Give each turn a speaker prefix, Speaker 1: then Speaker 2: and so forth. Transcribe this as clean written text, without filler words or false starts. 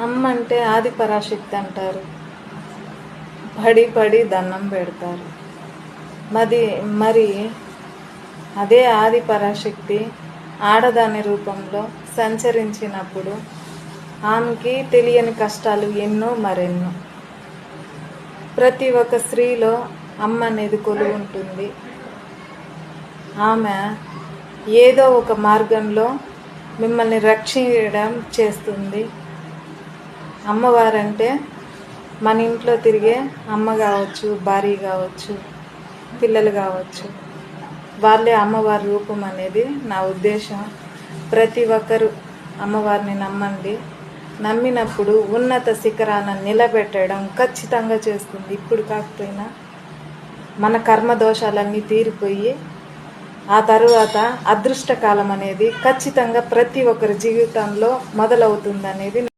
Speaker 1: అమ్మ అంటే ఆది పరాశక్తి అంటారు. పడి పడి దండం పెడతారు. మరి అదే ఆది పరాశక్తి ఆడదాని రూపంలో సంచరించినప్పుడు ఆమెకి తెలియని కష్టాలు ఎన్నో మరెన్నో. ప్రతి ఒక్క స్త్రీలో అమ్మ అనేది కొలువు ఉంటుంది. ఆమె ఏదో ఒక మార్గంలో మిమ్మల్ని రక్షించడం చేస్తుంది. అమ్మవారంటే మన ఇంట్లో తిరిగే అమ్మ కావచ్చు, భార్య కావచ్చు, పిల్లలు కావచ్చు, వాళ్ళే అమ్మవారి రూపం అనేది నా ఉద్దేశం. ప్రతి ఒక్కరూ అమ్మవారిని నమ్మండి. నమ్మినప్పుడు ఉన్నత శిఖరాన నిలబెట్టడం ఖచ్చితంగా చేస్తుంది. ఇప్పుడు కాకపోయినా మన కర్మ దోషాలన్నీ తీరిపోయి ఆ తరువాత అదృష్టకాలం అనేది ఖచ్చితంగా ప్రతి ఒక్కరి జీవితంలో మొదలవుతుంది అనేది